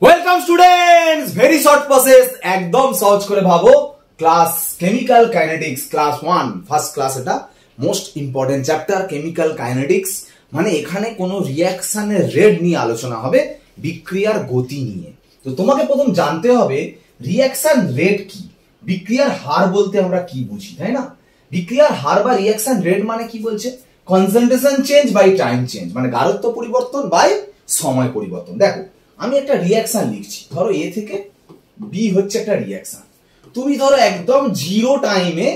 Welcome students, very short process, একদম সহজ করে ভাবো। Class chemical kinetics class 1 first class, এটা most important chapter chemical kinetics. মানে এখানে কোনো রিঅ্যাকশনের রেট নিয়ে আলোচনা হবে, বিক্রিয়ার গতি নিয়ে। তো তোমাকে প্রথম জানতে হবে রিঅ্যাকশন রেট কি, বিক্রিয়ার হার বলতে আমরা কি বুঝি, তাই না? বিক্রিয়ার হার বা রিঅ্যাকশন রেট মানে কি বলছে? Concentration change by time change, মানে গাঢ়ত্ব পরিবর্তন বাই সময় পরিবর্তন। দেখো আমি একটা রিঅ্যাকশন লিখছি, ধরো এ থেকে বি হচ্ছে একটা রিঅ্যাকশন। তুমি ধরো একদম জিরো টাইমে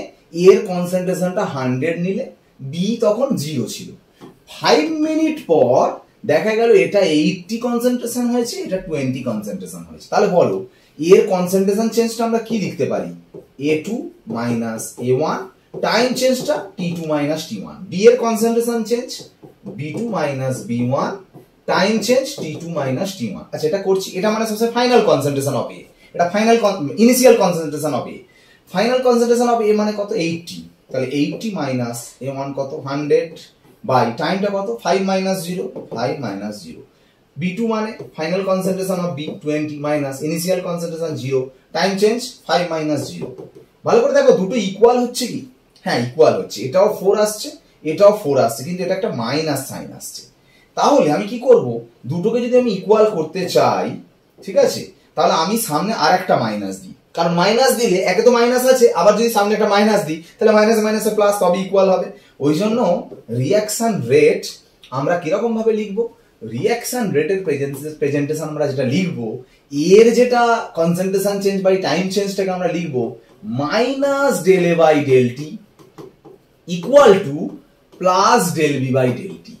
এর কনসেন্ট্রেশনটা 100 নিলে, বি তখন 0 ছিল। 5 মিনিট পর দেখা গেল এটা 80 কনসেন্ট্রেশন হয়েছে, এটা 20 কনসেন্ট্রেশন হয়েছে। তাহলে বলো এর কনসেন্ট্রেশন চেঞ্জটা আমরা কি লিখতে পারি? A2 মাইনাস A1, টাইম চেঞ্জটা T2 মাইনাস T1। বি এর concentration change B2 minus B1, time change T2 minus T1। আচ্ছা এটা করছি, এটা মানে সবচেয়ে ফাইনাল কনসেন্ট্রেশন অফ এ, এটা final initial concentration of A. Final concentration of A মানে কত? 80। তাহলে 80 মাইনাস A1 কত? 100 বাই টাইমটা কত? 5 মাইনাস 0, 5 মাইনাস 0। B2 মানে final concentration of B 20 minus initial concentration 0, time change 5 minus 0। ভালো করে দেখো দুটো ইকুয়াল হচ্ছে কি? হ্যাঁ ইকুয়াল হচ্ছে, এটাও 4 আসছে এটাও 4 আসছে, কিন্তু এটা একটা মাইনাস সাইন আসছে। তাহলে আমি কি করব, দুটোকে যদি আমি ইকুয়াল করতে চাই, ঠিক আছে, তাহলে আমি সামনে আর একটা মাইনাস দিই, কারণ মাইনাস দিলে একে তো মাইনাস আছে, আবার যদি সামনে একটা মাইনাস দিই তাহলে মাইনাস মাইনাসে প্লাস, তবে ইকুয়াল হবে। ওই জন্য রিঅ্যাকশন রেট আমরা কিরকম ভাবে লিখবো? রিঅ্যাকশন রেটের প্রেজেন্টেশন আমরা যেটা লিখবো, এর যেটা কনসেন্ট্রেশন চেঞ্জ বাই টাইম চেঞ্জটাকে আমরা লিখবো minus del A by del T equal to plus del B by del T.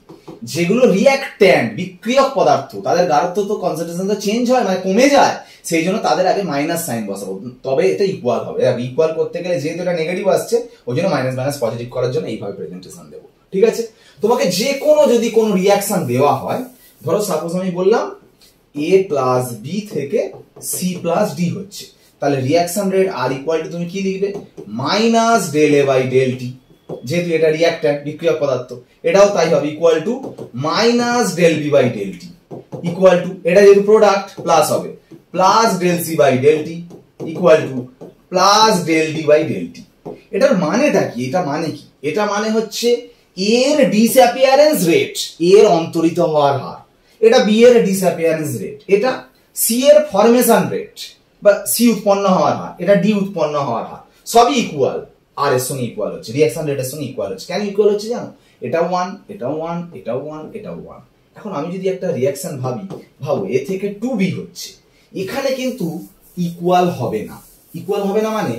যেগুলো রিঅ্যাক্ট্যান্ট বিক্রিয়ক পদার্থ, তাদের গাঢ়ত্ব তো কনসেন্ট্রেশন তো চেঞ্জ হয়, মানে কমে যায়, সেই জন্য তাদের আগে মাইনাস সাইন বসাবো, তবে এটা ইকুয়াল হবে। ইকুয়াল করতে গেলে যেহেতু এটা নেগেটিভ আসছে, ওই জন্য মাইনাস মাইনাস পজিটিভ করার জন্য এইভাবে প্রেজেন্টেশন দেবো, ঠিক আছে? তোমাকে যে কোনো যদি কোনো রিঅ্যাকশন দেওয়া হয়, ধরো সাপোজ আমি বললাম এ প্লাস বি থেকে সি প্লাস ডি হচ্ছে, তাহলে রিঅ্যাকশন রেট আর ইকুয়াল টু তুমি কি লিখবে? Minus del A by del T, যেহেতু এটা রিঅ্যাক্ট্যান্ট বিক্রিয়ক পদার্থ, এটাও তাই হবে, equal to minus del B by del T equal to, এটা যেহেতু প্রোডাক্ট প্লাস হবে plus del C by del T equal to plus del D by del T. এটার মানেটা কি? এটা মানে কি? এটা মানে হচ্ছে এর ডিসঅ্যাপিয়ারেন্স রেট, এর অন্তরিত হওয়ার হার, এটা বি এর ডিসঅ্যাপিয়ারেন্স রেট, এটা সি এর ফরমেশন রেট বা সি উৎপন্ন হওয়ার হার, এটা ডি উৎপন্ন হওয়ার হার, সবই ইকুয়াল, আর এর সঙ্গে ইকুয়াল হচ্ছে, রিঅ্যাকশন রেটের সঙ্গে ইকুয়াল হচ্ছে। কেন ইকুয়াল হচ্ছে জানো? এটা 1, এটা 1, এটা 1, এটা 1। এখন আমি যদি একটা রিঅ্যাকশন ভাবো এ থেকে 2b হচ্ছে, এখানে কিন্তু ইকুয়াল হবে না। ইকুয়াল হবে না মানে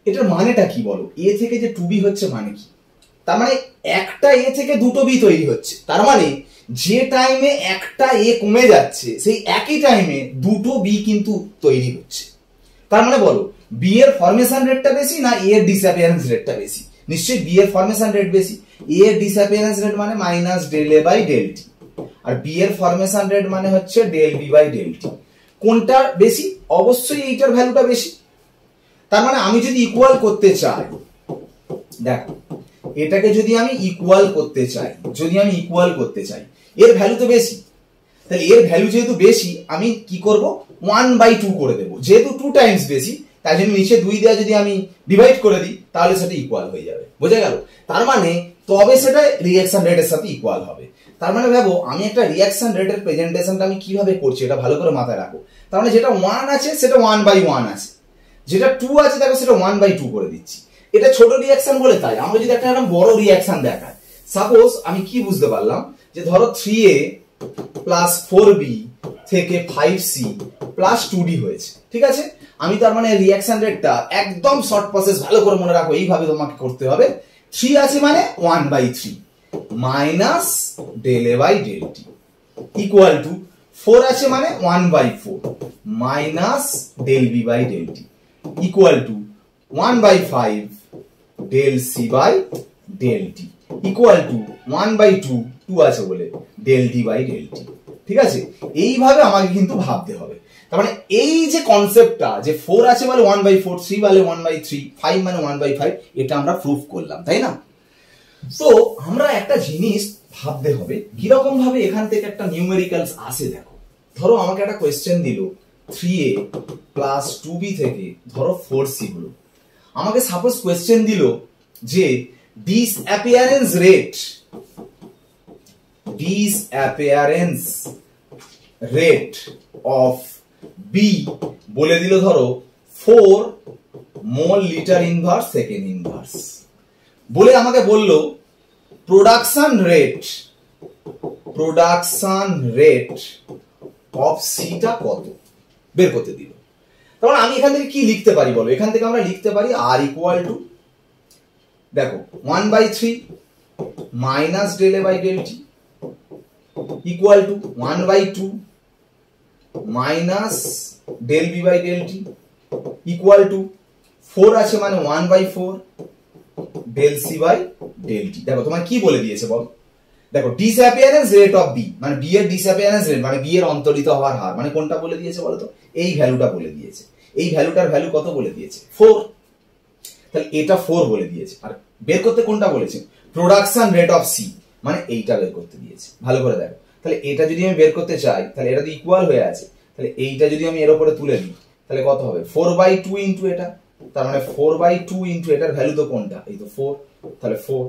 এটার মানেটা কি বলো? এ থেকে যে 2b হচ্ছে মানে কি? তার মানে একটা এ থেকে দুটো বি তৈরি হচ্ছে, তার মানে যে টাইমে একটা এ কমে যাচ্ছে সেই একই টাইমে দুটো বি কিন্তু তৈরি হচ্ছে। তার মানে বলো বি এর ফরমেশন রেটটা বেশি না এ এর ডিসঅ্যাপিয়ারেন্স রেটটা বেশি? নিশ্চয়ই বি এর ফরমেশন রেট বেশি। এ এর ডিসঅ্যাপিয়ারেন্স রেট মানে minus del A by del T, আর বি এর ফরমেশন রেট মানে হচ্ছে del B by del T. কোনটা বেশি? অবশ্যই এইটার ভ্যালুটা বেশি। তার মানে আমি যদি ইকুয়াল করতে চাই, দেখো এটাকে যদি আমি ইকুয়াল করতে চাই, এর ভ্যালু তো বেশি, তাহলে এর ভ্যালু যেহেতু বেশি আমি কি করব? 1/2 করে দেবো, যেহেতু 2 টাইমস বেশি, তাই জন্য নিচে 2 দেওয়া যদি আমি ডিভাইড করে দিই তাহলে সেটা ইকুয়াল হয়ে যাবে। বোঝা গেল? তার মানে তবে সেটা রিঅ্যাকশন রেটের সাথে ইকুয়াল হবে। তার মানে ভাবো আমি একটা রিঅ্যাকশন রেটের প্রেজেন্টেশনটা আমি কিভাবে করছি, এটা ভালো করে মাথায় রাখো। তার মানে যেটা 1 আছে সেটা 1/1 আছে, যেটা 2 আছে দেখো সেটা 1/2 করে দিচ্ছি। এটা ছোট রিঅ্যাকশন বলে তাই। আমরা যদি একটা বড় রিঅ্যাকশন দেখাই, সাপোজ আমি কি বুঝতে পারলাম যে ধরো 3a প্লাস 4b থেকে 5c প্লাস 2d হয়েছে, ঠিক আছে? আমি তার মানে রিঅ্যাকশন রেটটা একদম শর্ট প্রসেস ভালো করে মনে রাখো, এইভাবে তোমাকে করতে হবে। 3 আছে মানে 1/3 minus del A by del T equal to 4 আছে মানে 1/4 minus del B by del T equal to 1/5 del C by del T equal to 1/2, 2 আছে বলে del D by del T. ঠিক আছে? এইভাবে আমাকে কিন্তু ভাবতে হবে। তার মানে এই যে কনসেপ্টটা যে 4 আছে বলে 1/4, 3 বলে 1/3, 5 মানে 1/5, এটা আমরা প্রুফ করলাম, তাই না? তো আমরা একটা জিনিস ভাবতে হবে কিরকম ভাবে এখান থেকে একটা নিউমেরিক্যালস আসে। দেখো ধরো আমাকে একটা কোয়েশ্চেন দিল 3a প্লাস 2b থেকে ধরো 4c হলো। আমাকে সাপোজ কোয়েশ্চেন দিল যে ডিসঅ্যাপিয়ারেন্স রেট অফ বি বলে দিল ধরো 4 মোল লিটার ইনভার্স সেকেন্ড ইনভার্স, বলে আমাকে বলল প্রোডাকশন রেট অফ সিটা কত বের করতে দিল। তখন আমি এখান থেকে কি লিখতে পারি বলো? এখান থেকে আমরা লিখতে পারি আর ইকুয়াল টু, দেখো 1/3 minus del A by del T equal to 1/2 minus del B by del T equal to 4 আছে মানে 1/4 del C by del T. দেখো তোমার কি বলে দিয়েছে বল? দেখো ডিসঅ্যাপিয়ারেন্স রেট অফ বি মানে বি এর ডিসঅ্যাপিয়ারেন্স রেট মানে বি এর অন্তরিত হওয়ার হার, মানে কোনটা বলে দিয়েছে বলো তো? এই ভ্যালুটা বলে দিয়েছে। এই ভ্যালুটার ভ্যালু কত বলে দিয়েছে? 4। তাহলে এটা 4 বলে দিয়েছে। আর বের করতে কোনটা বলেছে? প্রোডাকশন রেট অফ সি মানে এইটা বের করতে দিয়েছে। ভালো করে দেখো, তাহলে এটা যদি আমি বের করতে চাই তাহলে এটা তো ইকুয়াল হয়ে আছে, তাহলে এইটা যদি আমি এর উপরে তুলে দিই তাহলে কত হবে? 4/2 ইন্টু এটা, তার মানে 4/2 ইন্টু এটার ভ্যালু তো কোনটা? এই তো 4, তাহলে 4,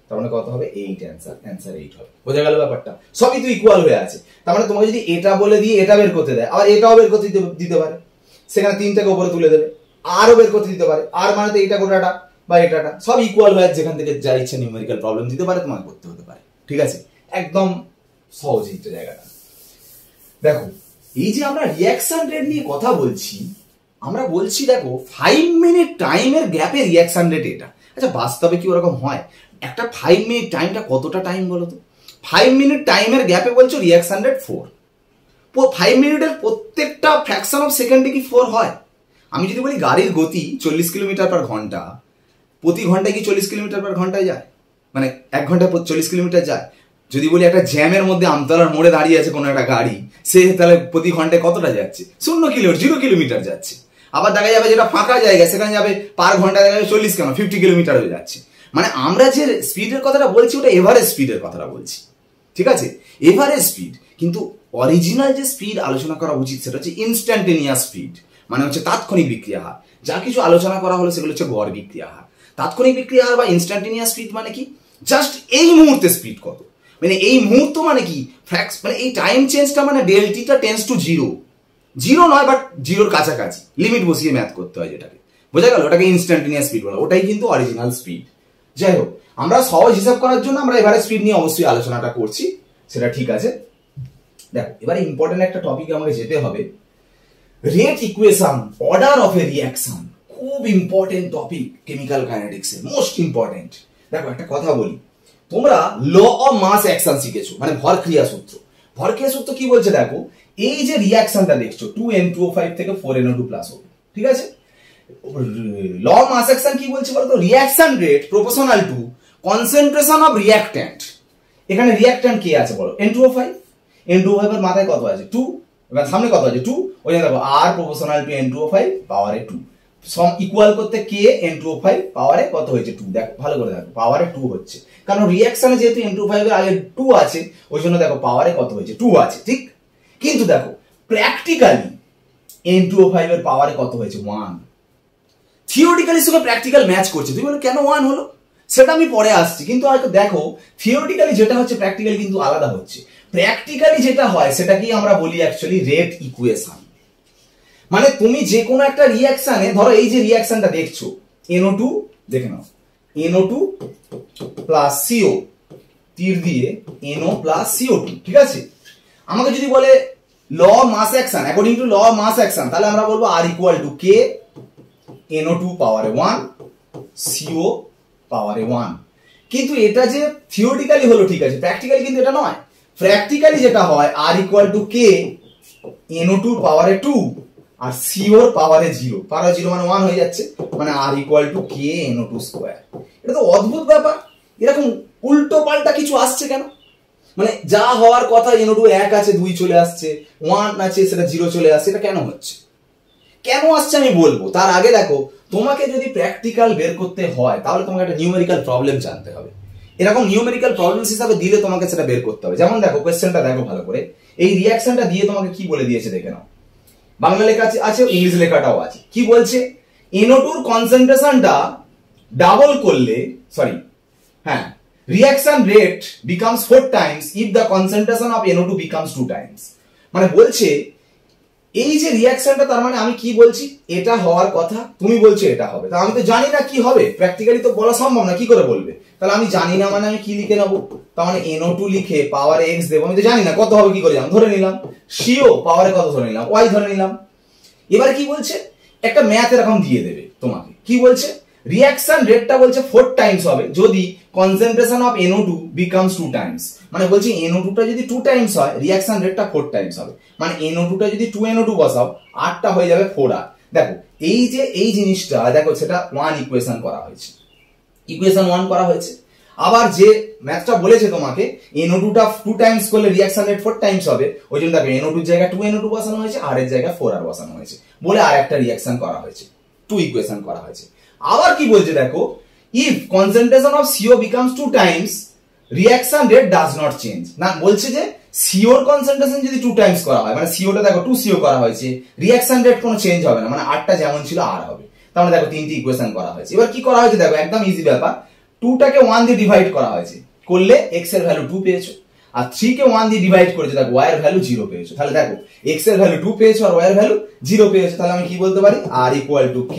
তার মানে কত হবে? 8 অ্যান্সার 8 হবে। বোঝা গেল ব্যাপারটা? সবই তো ইকুয়াল হয়ে আছে। তার মানে তোমাকে যদি এটা বলে দিয়ে এটা বের করতে দেয়, আবার এটাও বের করতে দিতে পারে, সেখানে 3টাকে উপরে তুলে দেবে, আরও বের করতে দিতে পারে, আর মানে তো এইটা গোটাটা বা এটাটা সব ইকুয়াল হয়ে আছে, যেখান থেকে যা ইচ্ছে নিউমেরিক্যাল প্রবলেম দিতে পারে, তোমাকে করতে হতে পারে। ঠিক আছে, একদম সহজ এই জায়গাটা। দেখো এই যে আমরা রিঅ্যাকশন রেট নিয়ে কথা বলছি, আমরা বলছি দেখো 5 মিনিট টাইমের গ্যাপে রিঅ্যাকশন রেট এটা। আচ্ছা বাস্তবে কি ওরকম হয়? একটা 5 মিনিট টাইমটা কতটা টাইম বলো তো? 5 মিনিট টাইমের গ্যাপে বলছো রিঅ্যাকশন রেট 4। 5 মিনিটের প্রত্যেকটা ফ্র্যাকশন অফ সেকেন্ডে কি 4 হয়? আমি যদি বলি গাড়ির গতি 40 কিলোমিটার পার ঘন্টা, প্রতি ঘন্টায় কি 40 কিলোমিটার পার ঘন্টায় যায়? মানে 1 ঘন্টায় 40 কিলোমিটার যায়। যদি বলি একটা জ্যামের মধ্যে আমতলার মোড়ে দাঁড়িয়ে আছে কোনো একটা গাড়ি, সে তাহলে প্রতি ঘন্টায় কতটা যাচ্ছে? 0 কিলোমিটার যাচ্ছে। আবার দেখা যাবে যেটা ফাঁকা জায়গা সেখানে যাবে পার ঘন্টা দেখা যাবে 40 কেন 50 কিলোমিটার হয়ে যাচ্ছে। মানে আমরা যে স্পিডের কথাটা বলছি ওটা এভারেজ স্পিডের কথাটা বলছি। ঠিক আছে, এভারেজ স্পিড। কিন্তু অরিজিনাল যে স্পিড আলোচনা করা উচিত সেটা হচ্ছে ইনস্ট্যান্টেনিয়াস স্পিড, মানে হচ্ছে তাৎক্ষণিক বিক্রিয়া হার। যা কিছু আলোচনা করা হলো সেগুলো হচ্ছে গড় বিক্রিয়া হার। তাৎক্ষণিক বিক্রিয়া হার বা ইনস্ট্যান্টেনিয়াস স্পিড মানে কি? জাস্ট এই মুহূর্তে স্পিড কত, মানে এই মুহূর্ত মানে কি মানে এই টাইম চেঞ্জটা মানে ডেল টিটা টেন্ডস টু 0 নয় বাট 0-র কাছাকাছি, লিমিট বসিয়ে ম্যাথ করতে হয় যেটাকে। বোঝা গেল? ওটাকে ইনস্ট্যান্টেনিয়াস স্পিড বলা, ওটাই কিন্তু অরিজিনাল স্পিড। যাই হোক, আমরা সহজ হিসাব করার জন্য আমরা এভারেজ স্পিড নিয়ে অবশ্যই আলোচনাটা করছি, সেটা ঠিক আছে। দেখো এবারে ইম্পর্টেন্ট একটা টপিকে আমাকে যেতে হবে, rate equation, order of A reaction. খুব ইম্পর্টেন্ট টপিক কেমিক্যাল কাইনেটিক্স এর, মোস্ট ইম্পর্টেন্ট। দেখো একটা কথা বলি, তোমরা ল অফ মাস অ্যাকশন শিখেছো, মানে ভরক্রিয়া সূত্র। ভরক্রিয়া সূত্র কি বলছে দেখো, এই যে রিঅ্যাকশনটা দেখছো 2N2O5 থেকে 4NO2 প্লাস হবে, ঠিক আছে? ল অফ মাস অ্যাকশন কি বলছে বলতো? Reaction rate proportional to concentration of reactant. এখানে রিঅ্যাক্ট্যান্ট কি আছে বলো? N2O5। N2O5 এর মাথায় কত আছে? 2, এবার সামনে কত আছে? 2। ওই জন্য দেখো R প্রপোর্শনাল টু N2O5 পাওয়ারে 2, সম ইকুয়াল করতে K N2O5 পাওয়ারে কত হয়েছে? 2। দেখো ভালো করে দেখো, পাওয়ারে 2 হচ্ছে, কারণ রিঅ্যাকশনে যেহেতু N2O5 এর আগে 2 আছে ওই জন্য দেখো পাওয়ারে কত হয়েছে? 2 আছে, ঠিক? কিন্তু দেখো প্র্যাকটিক্যালি N2O5 এর পাওয়ারে কত হয়েছে? 1। থিওরিটিক্যালি সঙ্গে প্র্যাকটিক্যাল ম্যাচ করছে। তুমি বলো কেন 1 হলো? সেটা আমি পরে আসছি, কিন্তু হয়তো দেখো থিওরিটিক্যালি যেটা হচ্ছে প্র্যাকটিক্যালি কিন্তু আলাদা হচ্ছে। প্র্যাকটিক্যালি যেটা হয় সেটাকে আমরা বলি অ্যাকচুয়ালি রেট ইকুয়েশন। মানে তুমি যে কোনো একটা রিঅ্যাকশনে, ধরো এই যে রিঅ্যাকশনটা দেখছো NO2, দেখে নাও NO2 প্লাস CO তীর দিয়ে NO প্লাস CO2, ঠিক আছে? আমাকে যদি বলে law mass action, according to law mass action, তাহলে আমরা বলবো R equal to K NO2 পাওয়ারে 1 CO পাওয়ারে 1। কিন্তু এটা যে থিওরিটিক্যালি হলো, ঠিক আছে, প্র্যাকটিক্যালি কিন্তু এটা নয়। প্র্যাকটিক্যালি যেটা হয় R equal to K NO2 পাওয়ারে 2 আর CO পাওয়ারে 0, পাওয়ারে 0 মানে 1 হয়ে যাচ্ছে, মানে R equal to K NO2 square. এটা তো অদ্ভুত ব্যাপার, এরকম উল্টো পাল্টা কিছু আসছে কেন? মানে যা হওয়ার কথা NO2 1 আছে 2 চলে আসছে, 1 আছে সেটা 0 চলে আসছে, এটা কেন হচ্ছে? কেন আসছে আমি বলবো। তার আগে দেখো, তোমাকে যদি প্র্যাকটিক্যাল বের করতে হয় তাহলে তোমাকে একটা নিউমেরিক্যাল প্রবলেম জানতে হবে। এরকম নিউমেরিক্যাল প্রবলেমস হিসাবে দিলে তোমাকে সেটা বের করতে হবে। যেমন দেখো কোশ্চেনটা দেখো ভালো করে, এই রিয়াকশনটা দিয়ে তোমাকে কি বলে দিয়েছে দেখে নাও, বাংলা লেখা আছে, ইংলিশ লেখাটাও আছে। কি বলছে, NO2 এর কনসেন্ট্রেশনটা ডাবল করলে, সরি হ্যাঁ, reaction rate becomes 4 Times if the concentration of NO2 becomes 2 Times. মানে বলছে এই যে রিয়াকশনটা, তার মানে আমি কি বলছি, এটা হওয়ার কথা, তুমি বলছো এটা হবে, তা আমি তো জানি না কি হবে, প্র্যাকটিক্যালি তো বলা সম্ভব না, কি করে বলবে? তাহলে আমি জানি না মানে আমি কি লিখে নেবো, তার মানে NO2 লিখে পাওয়ারে x দেবো, আমি তো জানি না কত হবে, কি করে জানবো, ধরে নিলাম CO পাওয়ারে কত ধরে নিলাম, y ধরে নিলাম। এবার কি বলছে, একটা ম্যাথ এরকম দিয়ে দেবে তোমাকে, কি বলছে, রিয়াকশন রেটটা বলছে 4 টাইমস হবে যদি concentration of NO2 becomes 2 Times. মানে বলছে NO2 টা যদি 2 টাইমস হয়, রিয়াকশন রেটটা 4 টাইমস হবে। মানে NO2 টা যদি 2NO2 বসাও, 8টা হয়ে যাবে 4R। দেখো এই যে এই জিনিসটা দেখো, সেটা 1 ইকুয়েশন করা হয়েছে, ইকুয়েশন 1 করা হয়েছে। আবার যে ম্যাথটা বলেছে তোমাকে NO2 টা 2 টাইমস করলে রিয়াকশন রেট 4 টাইমস হবে, ওই জন্য দেখো NO2 এর জায়গায় 2NO2 বসানো হয়েছে, আর এর জায়গায় 4R বসানো হয়েছে, বলে আর একটা রিয়াকশন করা হয়েছে, 2 ইকুয়েশন করা হয়েছে। আবার কি বলছে দেখো, if concentration of CO becomes 2 Times reaction rate does not change. না, বলছে যে CO এর কনসেন্ট্রেশন যদি 2 টাইমস করা হয়, মানে CO টা দেখো 2CO করা হয়েছে, রিয়াকশন রেট কোনো চেঞ্জ হবে না, মানে 8টা যেমন ছিল আর হবে। তার মানে দেখো 3টি ইকুয়েশন করা হয়েছে। এবার কি করা হয়েছে দেখো, একদম ইজি ব্যাপার, 2 টাকে 1 দিয়ে ডিভাইড করা হয়েছে, করলে x এর ভ্যালু 2 পেয়েছো, আর 3 কে 1 দিয়ে ডিভাইড করেছে, দেখো y এর ভ্যালু 0 পেয়েছো। তাহলে দেখো x এর ভ্যালু 2 পেয়েছো আর y এর ভ্যালু 0 পেয়েছো, তাহলে আমি কি বলতে পারি, r equal to k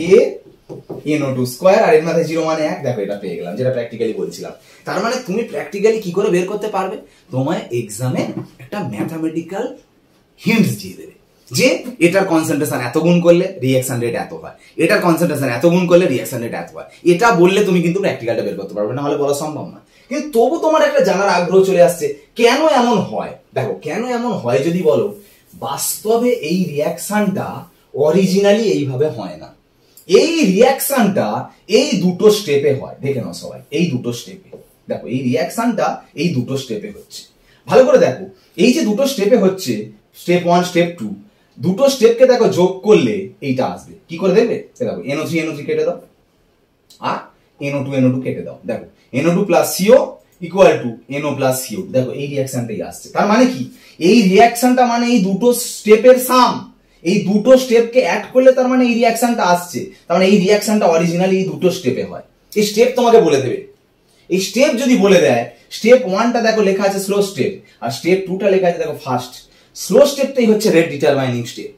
NO2 square, আর এর মধ্যে 0 মানে 1, দেখো এটা পেয়ে গেলাম, যেটা প্র্যাকটিক্যালি বলছিলাম। তার মানে তুমি প্র্যাকটিক্যালি কি করে বের করতে পারবে, তোমায় এক্সামে একটা ম্যাথমেটিক্যাল হিন্টস দিয়ে দেবে যে এটার কনসেন্ট্রেশন এত গুণ করলে রিঅ্যাকশন রেট এত হয়, এটার কনসেন্ট্রেশন এত গুণ করলে রিঅ্যাকশন রেট এত হয়। এটা বললে তুমি কিন্তু প্র্যাকটিক্যালটা বের করতে পারবে না, হলে বলা সম্ভব না। কিন্তু তবু তোমার একটা জানার আগ্রহ চলে আসছে, কেন এমন হয়। দেখো কেন এমন হয় যদি বলো, বাস্তবে এই রিঅ্যাকশনটা অরিজিনালি এইভাবে হয় না। এই রিঅ্যাকশনটা এই দুটো স্টেপে হয়, দেখে নাও সবাই, এই দুটো স্টেপে দেখো, এই রিঅ্যাকশনটা এই দুটো স্টেপে হচ্ছে। ভালো করে দেখো, এই যে দুটো স্টেপে হচ্ছে, স্টেপ 1 স্টেপ 2, দুটো স্টেপকে দেখো যোগ করলে এইটা আসবে। কি করে দেখবে, দেখো NO3 NO3 কেটে দাও, আর NO2 NO2 কেটে দাও, দেখো NO2 plus CO equal to NO plus CO, দেখো এই রিঅ্যাকশনটাই আসছে। তার মানে কি, এই রিঅ্যাকশনটা মানে এই দুটো স্টেপের সাম, এই দুটো স্টেপকে অ্যাড করলে তার মানে এই রিঅ্যাকশনটা আসছে। তার মানে এই রিঅ্যাকশনটা অরিজিনালি এই দুটো স্টেপে হয়। এই স্টেপ তোমাকে বলে দেবে, এই স্টেপ যদি বলে দেয়, স্টেপ 1টা দেখো লেখা আছে স্লো স্টেপ, আর স্টেপ 2টা লেখা আছে দেখো ফাস্ট। স্লো স্টেপটাই হচ্ছে রেট ডিটারমাইনিং স্টেপ।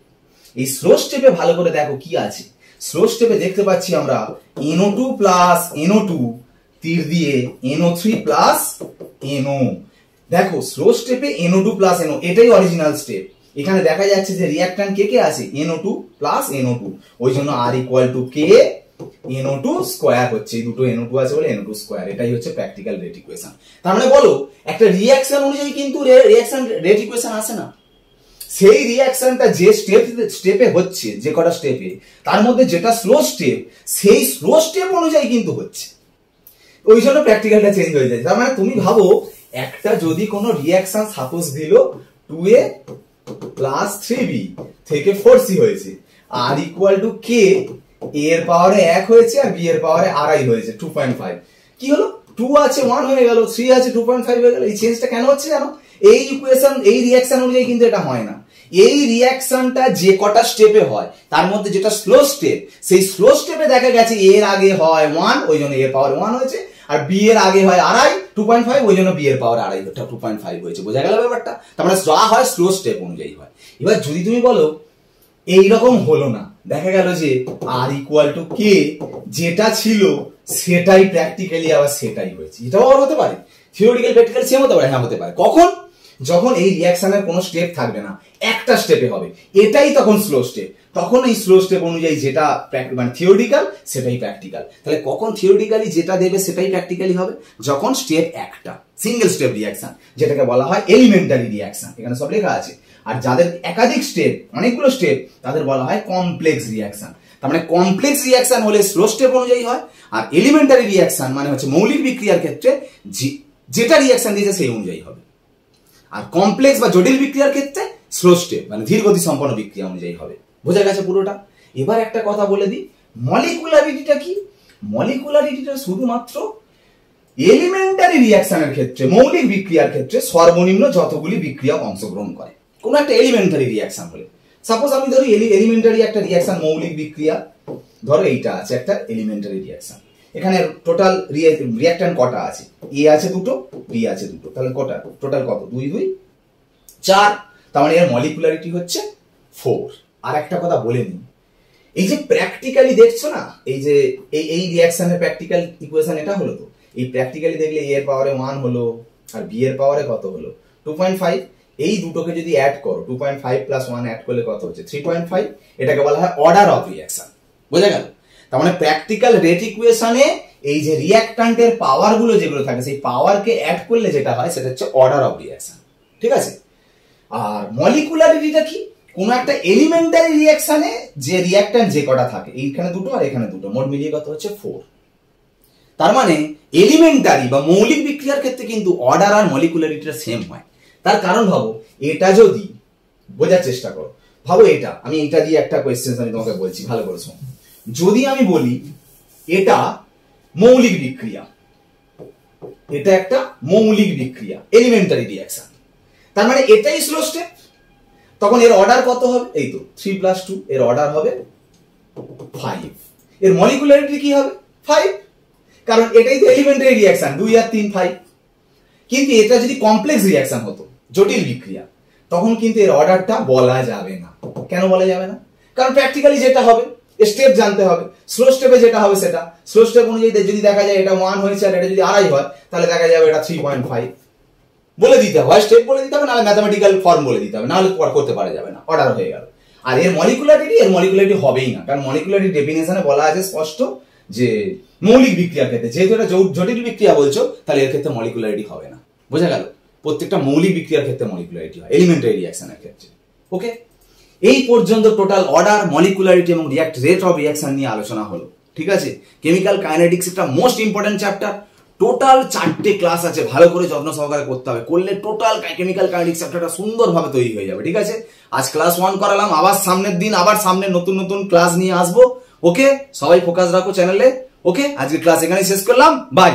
এই স্লো স্টেপে ভালো করে দেখো কি আছে, স্লো স্টেপে দেখতে পাচ্ছি আমরা NO2 প্লাস NO2 তীর দিয়ে NO3 প্লাস NO। দেখো স্লো স্টেপে NO2 প্লাস NO, এটাই অরিজিনাল স্টেপ। এখানে দেখা যাচ্ছে যে রিঅ্যাকট্যান্ট কে কে আছে, NO2 প্লাস NO2, ওই জন্য R equal to K NO2 square হচ্ছে, এই দুটো NO2 আছে বলে NO2 স্কয়ার। এটাই হচ্ছে প্র্যাকটিক্যাল রেট ইকুয়েশন। তার মানে বলো, একটা রিঅ্যাকশন অনুযায়ী কিন্তু রিঅ্যাকশন রেট ইকুয়েশন আসে না। সেই রিঅ্যাকশনটা যে স্টেপে হচ্ছে, যে কটা স্টেপে, তার মধ্যে যেটা স্লো স্টেপ, সেই স্লো স্টেপ অনুযায়ী কিন্তু হচ্ছে, ওই জন্য প্র্যাকটিক্যালটা চেঞ্জ হয়ে যায়। তার মানে তুমি ভাবো, একটা যদি কোনো রিঅ্যাকশন সাপোজ দিল 2A প্লাস 3B থেকে 4C হয়েছে, R equal to K, A এর পাওয়ারে 1 হয়েছে আর B এর পাওয়ারে আড়াই হয়েছে 2.5। কি হলো, 2 আছে 1 হয়ে গেল, 3 আছে 2.5 হয়ে গেল। এই চেঞ্জটা কেন হচ্ছে জানো, এই ইকুয়েশন এই রিঅ্যাকশন অনুযায়ী কিন্তু এটা হয় না। এই রিঅ্যাকশনটা যে কটা স্টেপে হয়, তার মধ্যে যেটা স্লো স্টেপ, সেই স্লো স্টেপে দেখা গেছে এর আগে হয় 1, ওই জন্য এর পাওয়ার 1 হয়েছে, আর B এর আগে হয় আড়াই 2.5, ওই জন্য B এর পাওয়ার আড়াই 2.5 হয়েছে। বোঝা গেল ব্যাপারটা? তার মানে যা হয় স্লো স্টেপ অনুযায়ী হয়। এবার যদি তুমি বলো এইরকম হলো না, দেখা গেল যে R ইকুয়াল টু K, যেটা ছিল সেটাই প্র্যাকটিক্যালি আবার সেটাই হয়েছে, এটাও আর হতে পারে। থিওরিটিক্যাল প্র্যাকটিক্যাল সেম হতে পারে, হ্যাঁ হতে পারে। কখন, যখন এই রিঅ্যাকশনের কোনো স্টেপ থাকবে না, একটা স্টেপে হবে, এটাই তখন স্লো স্টেপ। তখন এই স্লো স্টেপ অনুযায়ী যেটা মানে থিওরিটিক্যাল, সেটাই প্র্যাকটিক্যাল। তাহলে কখন থিওরিটিক্যালি যেটা দেবে সেটাই প্র্যাকটিক্যালি হবে, যখন স্টেপ একটা, সিঙ্গেল স্টেপ রিঅ্যাকশন, যেটাকে বলা হয় এলিমেন্টারি রিঅ্যাকশন, এখানে সব লেখা আছে। আর যাদের একাধিক স্টেপ, অনেকগুলো স্টেপ, তাদের বলা হয় কমপ্লেক্স রিঅ্যাকশন। তার মানে কমপ্লেক্স রিঅ্যাকশন হলে স্লো স্টেপ অনুযায়ী হয়, আর এলিমেন্টারি রিঅ্যাকশন মানে হচ্ছে মৌলিক বিক্রিয়ার ক্ষেত্রে যেটা রিঅ্যাকশন দিয়েছে সেই অনুযায়ী হবে। আর কমপ্লেক্স বা জটিল বিক্রিয়ার ক্ষেত্রে স্লো স্টেপ মানে ধীর গতি সম্পন্ন বিক্রিয়া অনুযায়ী হবে। বোঝা গেছে পুরোটা? এবার একটা কথা বলে দিই, মলিকুলারিটিটা কি? মলিকুলারিটিটা শুধুমাত্র এলিমেন্টারি রিঅ্যাকশনের ক্ষেত্রে, মৌলিক বিক্রিয়ার ক্ষেত্রে সর্বনিম্ন যতগুলি বিক্রিয়া অংশগ্রহণ করে, কোনো একটা এলিমেন্টারি রিয়াকশন হলে, সাপোজ আমি ধরি এলিমেন্টারি একটা রিয়াকশন, মৌলিক বিক্রিয়া, ধরো এইটা আছে একটা এলিমেন্টারি রিয়াকশন, এখানে টোটাল রিয়াক্ট্যান্ট কটা আছে, এ আছে দুটো, বি আছে দুটো, তাহলে কটা টোটাল কত, 2 2 4, তার মানে এর মলিকুলারিটি হচ্ছে 4। আর একটা কথা বলে নিই, এই যে প্র্যাকটিক্যালি দেখছো না, এই যে এই রিয়াকশনের প্র্যাকটিক্যাল ইকুয়েশন এটা হলো, তো এই প্র্যাকটিক্যালি দেখলে এ এর পাওয়ারে 1 হলো আর বি এর পাওয়ারে কত হলো 2.5, এই দুটোকে যদি অ্যাড করো 2.5 প্লাস 1 অ্যাড করলে কত হচ্ছে 3.5, এটাকে বলা হয় অর্ডার অফ রিয়াকশন। বোঝা গেল? তার মানে প্র্যাকটিক্যাল রেট ইকুয়েশনে এই যে রিয়াক্ট্যান্টের পাওয়ার গুলো যেগুলো থাকে সেই পাওয়ারকে অ্যাড করলে যেটা হয় সেটা হচ্ছে অর্ডার অফ রিয়াকশন। ঠিক আছে? আর মলিকুলারিটিটা কি, কোন একটা এলিমেন্টারি রিয়াকশনে যে রিয়াক্ট্যান্ট যে কটা থাকে, এইখানে দুটো আর এখানে দুটো, মোট মিলিয়ে কত হচ্ছে 4। তার মানে এলিমেন্টারি বা মৌলিক বিক্রিয়ার ক্ষেত্রে কিন্তু অর্ডার আর মলিকুলারিটিটা সেম হয়। তার কারণ ভাবো, এটা যদি বোঝার চেষ্টা করো, ভাবো এটা আমি এটা দিয়ে একটা কোয়েশ্চেন আমি তোমাকে বলছি, ভালো করে শোনো। যদি আমি বলি এটা মৌলিক বিক্রিয়া, এটা একটা মৌলিক বিক্রিয়া এলিমেন্টারি রিয়াকশন, তার মানে এটাই স্লো স্টেপ, তখন এর অর্ডার কত হবে, এই তো 3 + 2, এর অর্ডার হবে 5, এর মলিকুলারিটি কি হবে 5, কারণ এটাই তো এলিমেন্টারি রিয়াকশন, 2 আর 3 5। কিন্তু এটা যদি কমপ্লেক্স রিয়াকশন হতো, জটিল বিক্রিয়া, তখন কিন্তু এর অর্ডারটা বলা যাবে না। কেন বলা যাবে না? কারণ প্র্যাকটিক্যালি যেটা হবে স্টেপ জানতে হবে, স্লো স্টেপে যেটা হবে সেটা স্লো স্টেপ অনুযায়ী যদি দেখা যায় এটা 1 হয়েছে আর এটা যদি 2.5 হয়, তাহলে দেখা যাবে এটা 3.5 বলে দিতে হবে, স্টেপ বলে দিতে হবে, নাহলে ম্যাথমেটিক্যাল ফর্ম বলে দিতে হবে, নাহলে করতে পারা যাবে না, অর্ডার হয়ে গেল। আর এর মলিকুলারিটি হবেই না, কারণ মলিকুলারিটি ডেফিনেশনে বলা আছে স্পষ্ট যে মৌলিক বিক্রিয়ার ক্ষেত্রে, যেহেতু এটা জটিল বিক্রিয়া বলছো, তাহলে এর ক্ষেত্রে মলিকুলারিটি হবে না। বোঝা গেল? প্রত্যেকটা মৌলিক বিক্রিয়ার ক্ষেত্রে মলিকুলারিটি হয়, এলিমেন্টারি রিয়াকশনের ক্ষেত্রে। ওকে, এই পর্যন্ত টোটাল অর্ডার, মলিকুলারিটি এবং রেট অফ রিয়াকশন নিয়ে আলোচনা হলো। ঠিক আছে? কেমিক্যাল কাইনেটিক্স একটা মোস্ট ইম্পর্টেন্ট চ্যাপ্টার, টোটাল 4টে ক্লাস আছে, ভালো করে যত্ন সহকারে করতে হবে, করলে টোটাল কেমিক্যাল কাইনেটিক্স চ্যাপ্টারটা সুন্দরভাবে তৈরি হয়ে যাবে। ঠিক আছে? আজ ক্লাস 1 করালাম, আবার সামনের দিন আবার সামনে নতুন নতুন ক্লাস নিয়ে আসবো। ওকে, সবাই ফোকাস রাখো চ্যানেলে। ওকে, আজকে ক্লাস এখানেই শেষ করলাম, বাই।